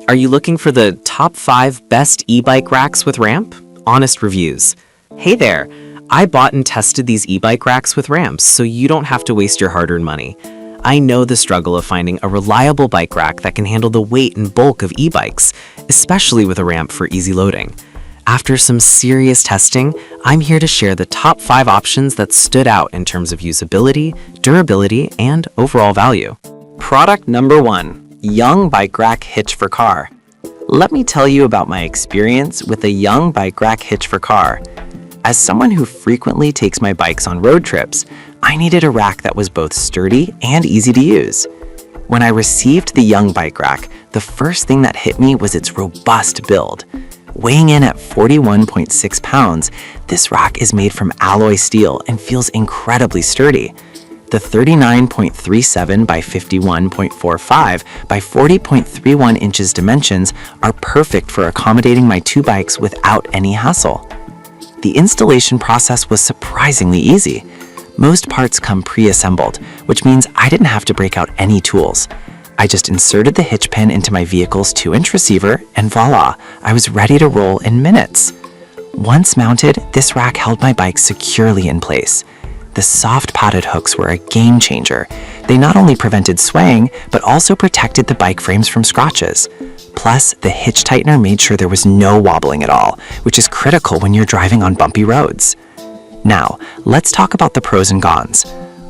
Are you looking for the top 5 best e-bike racks with ramp? Honest reviews. Hey there, I bought and tested these e-bike racks with ramps so you don't have to waste your hard-earned money. I know the struggle of finding a reliable bike rack that can handle the weight and bulk of e-bikes, especially with a ramp for easy loading. After some serious testing, I'm here to share the top 5 options that stood out in terms of usability, durability, and overall value. Product number 1, Young Bike Rack Hitch for Car. Let me tell you about my experience with the Young Bike Rack Hitch for Car. As someone who frequently takes my bikes on road trips, I needed a rack that was both sturdy and easy to use. When I received the Young Bike Rack, the first thing that hit me was its robust build. Weighing in at 41.6 pounds, this rack is made from alloy steel and feels incredibly sturdy. The 39.37 by 51.45 by 40.31 inches dimensions are perfect for accommodating my 2 bikes without any hassle. The installation process was surprisingly easy. Most parts come pre-assembled, which means I didn't have to break out any tools. I just inserted the hitch pin into my vehicle's 2-inch receiver, and voila, I was ready to roll in minutes. Once mounted, this rack held my bike securely in place. The soft padded hooks were a game changer. They not only prevented swaying, but also protected the bike frames from scratches. Plus, the hitch tightener made sure there was no wobbling at all, which is critical when you're driving on bumpy roads. Now, let's talk about the pros and cons.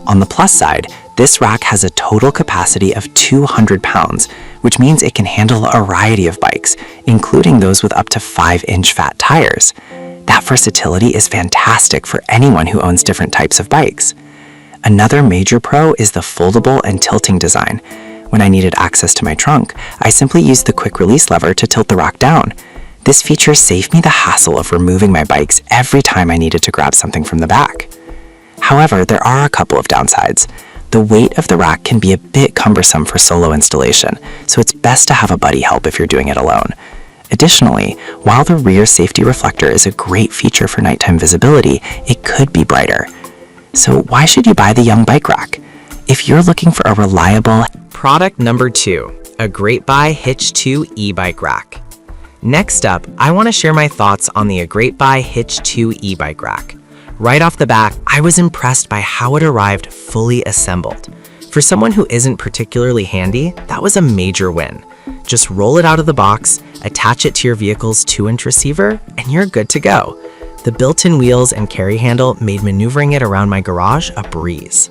On the plus side, this rack has a total capacity of 200 pounds, which means it can handle a variety of bikes, including those with up to 5-inch fat tires. That versatility is fantastic for anyone who owns different types of bikes. Another major pro is the foldable and tilting design. When I needed access to my trunk, I simply used the quick release lever to tilt the rack down. This feature saved me the hassle of removing my bikes every time I needed to grab something from the back. However, there are a couple of downsides. The weight of the rack can be a bit cumbersome for solo installation, so it's best to have a buddy help if you're doing it alone. Additionally, while the rear safety reflector is a great feature for nighttime visibility, it could be brighter. So why should you buy the Young Bike Rack? If you're looking for a reliable... Product number 2, a Great Buy Hitch 2 e-bike rack. Next up, I want to share my thoughts on the A Great Buy Hitch 2 e-bike rack. Right off the bat, I was impressed by how it arrived fully assembled. For someone who isn't particularly handy, that was a major win. Just roll it out of the box, attach it to your vehicle's 2-inch receiver, and you're good to go. The built-in wheels and carry handle made maneuvering it around my garage a breeze.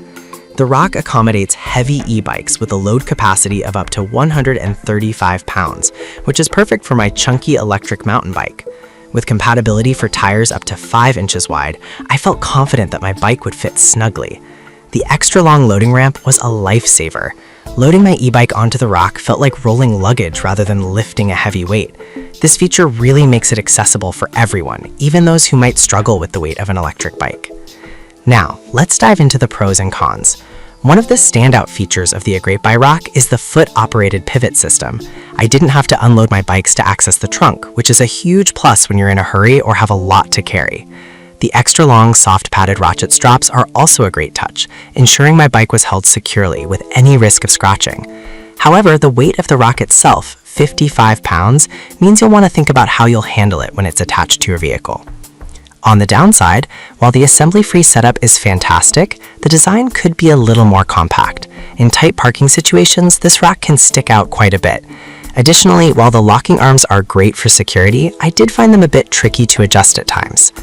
The rack accommodates heavy e-bikes with a load capacity of up to 135 pounds, which is perfect for my chunky electric mountain bike. With compatibility for tires up to 5 inches wide, I felt confident that my bike would fit snugly. The extra long loading ramp was a lifesaver. Loading my e-bike onto the rack felt like rolling luggage rather than lifting a heavy weight. This feature really makes it accessible for everyone, even those who might struggle with the weight of an electric bike. Now, let's dive into the pros and cons. One of the standout features of the A Great Buy Rack is the foot-operated pivot system. I didn't have to unload my bikes to access the trunk, which is a huge plus when you're in a hurry or have a lot to carry. The extra long, soft padded ratchet straps are also a great touch, ensuring my bike was held securely with any risk of scratching. However, the weight of the rack itself, 55 pounds, means you'll want to think about how you'll handle it when it's attached to your vehicle. On the downside, while the assembly-free setup is fantastic, the design could be a little more compact. In tight parking situations, this rack can stick out quite a bit. Additionally, while the locking arms are great for security, I did find them a bit tricky to adjust at times.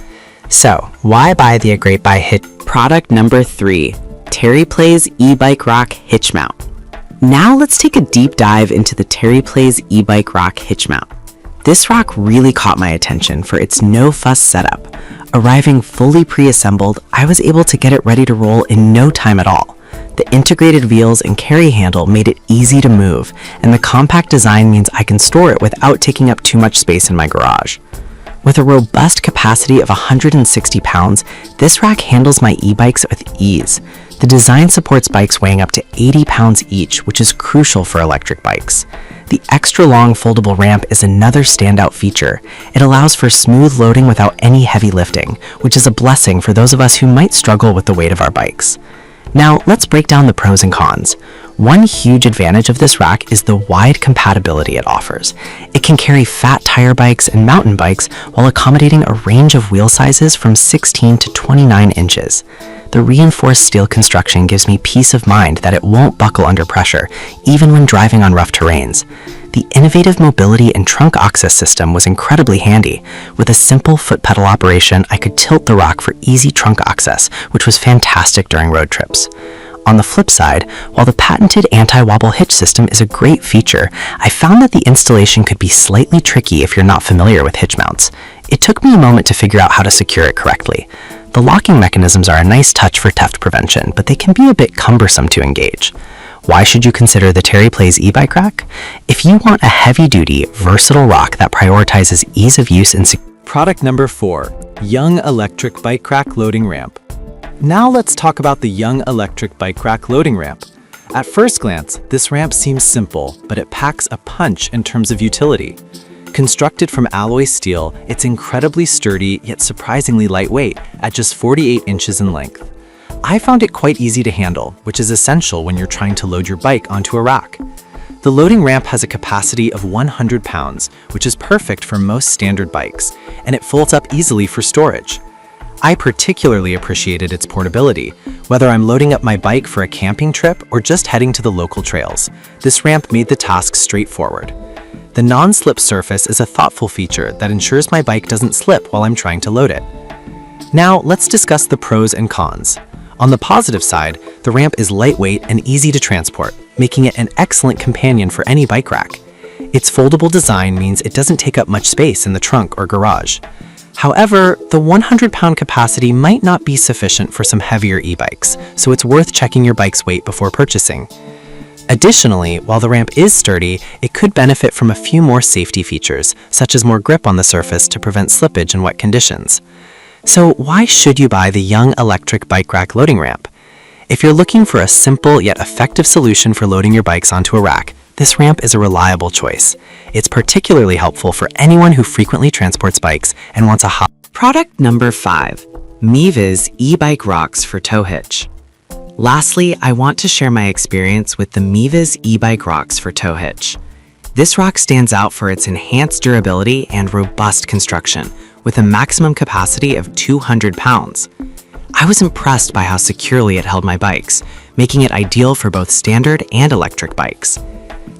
So, why buy the A Great Buy Hitch? Product number 3, TerryPlays e-bike rack hitch mount. Now let's take a deep dive into the TerryPlays e-bike rack hitch mount. This rack really caught my attention for its no-fuss setup. Arriving fully pre-assembled, I was able to get it ready to roll in no time at all. The integrated wheels and carry handle made it easy to move, and the compact design means I can store it without taking up too much space in my garage. With a robust capacity of 160 pounds, this rack handles my e-bikes with ease. The design supports bikes weighing up to 80 pounds each, which is crucial for electric bikes. The extra long foldable ramp is another standout feature. It allows for smooth loading without any heavy lifting, which is a blessing for those of us who might struggle with the weight of our bikes. Now, let's break down the pros and cons. One huge advantage of this rack is the wide compatibility it offers. It can carry fat tire bikes and mountain bikes while accommodating a range of wheel sizes from 16 to 29 inches. The reinforced steel construction gives me peace of mind that it won't buckle under pressure, even when driving on rough terrains. The innovative mobility and trunk access system was incredibly handy. With a simple foot pedal operation, I could tilt the rack for easy trunk access, which was fantastic during road trips. On the flip side, while the patented anti-wobble hitch system is a great feature, I found that the installation could be slightly tricky if you're not familiar with hitch mounts. It took me a moment to figure out how to secure it correctly. The locking mechanisms are a nice touch for theft prevention, but they can be a bit cumbersome to engage. Why should you consider the Terry Plays e-bike rack? If you want a heavy-duty, versatile rack that prioritizes ease of use and security. Product number 4, Young Electric Bike Rack Loading Ramp. Now let's talk about the Young Electric Bike Rack Loading Ramp. At first glance, this ramp seems simple, but it packs a punch in terms of utility. Constructed from alloy steel, it's incredibly sturdy yet surprisingly lightweight at just 48 inches in length. I found it quite easy to handle, which is essential when you're trying to load your bike onto a rack. The loading ramp has a capacity of 100 pounds, which is perfect for most standard bikes, and it folds up easily for storage. I particularly appreciated its portability. Whether I'm loading up my bike for a camping trip or just heading to the local trails, this ramp made the task straightforward. The non-slip surface is a thoughtful feature that ensures my bike doesn't slip while I'm trying to load it. Now, let's discuss the pros and cons. On the positive side, the ramp is lightweight and easy to transport, making it an excellent companion for any bike rack. Its foldable design means it doesn't take up much space in the trunk or garage. However, the 100-pound capacity might not be sufficient for some heavier e-bikes, so it's worth checking your bike's weight before purchasing. Additionally, while the ramp is sturdy, it could benefit from a few more safety features, such as more grip on the surface to prevent slippage in wet conditions. So why should you buy the Young Electric Bike Rack Loading Ramp? If you're looking for a simple yet effective solution for loading your bikes onto a rack, this ramp is a reliable choice. It's particularly helpful for anyone who frequently transports bikes and wants a hot. Product number 5, Miviz e-bike rocks for tow hitch. Lastly, I want to share my experience with the Miviz e-bike rocks for tow hitch. This rock stands out for its enhanced durability and robust construction, with a maximum capacity of 200 pounds. I was impressed by how securely it held my bikes, making it ideal for both standard and electric bikes.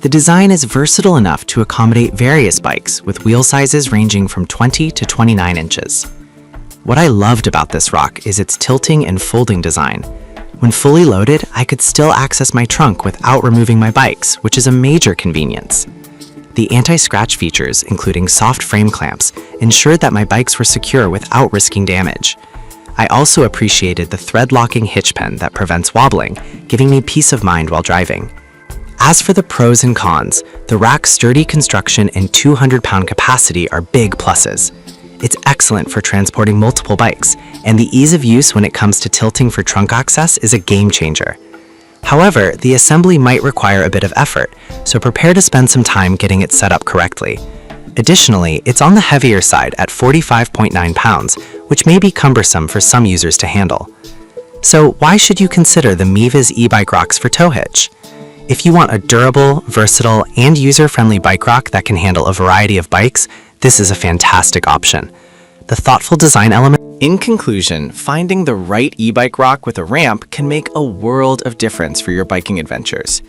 The design is versatile enough to accommodate various bikes, with wheel sizes ranging from 20 to 29 inches. What I loved about this rock is its tilting and folding design. When fully loaded, I could still access my trunk without removing my bikes, which is a major convenience. The anti-scratch features, including soft frame clamps, ensured that my bikes were secure without risking damage. I also appreciated the thread-locking hitch pin that prevents wobbling, giving me peace of mind while driving. As for the pros and cons, the rack's sturdy construction and 200-pound capacity are big pluses. It's excellent for transporting multiple bikes, and the ease of use when it comes to tilting for trunk access is a game changer. However, the assembly might require a bit of effort, so prepare to spend some time getting it set up correctly. Additionally, it's on the heavier side at 45.9 pounds, which may be cumbersome for some users to handle. So why should you consider the Miviz e-bike rocks for tow hitch? If you want a durable, versatile, and user-friendly bike rack that can handle a variety of bikes, this is a fantastic option. The thoughtful design element. In conclusion, finding the right e-bike rack with a ramp can make a world of difference for your biking adventures.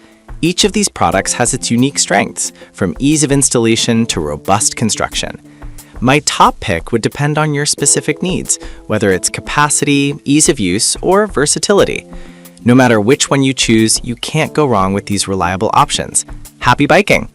Each of these products has its unique strengths, from ease of installation to robust construction. My top pick would depend on your specific needs, whether it's capacity, ease of use, or versatility. No matter which one you choose, you can't go wrong with these reliable options. Happy biking!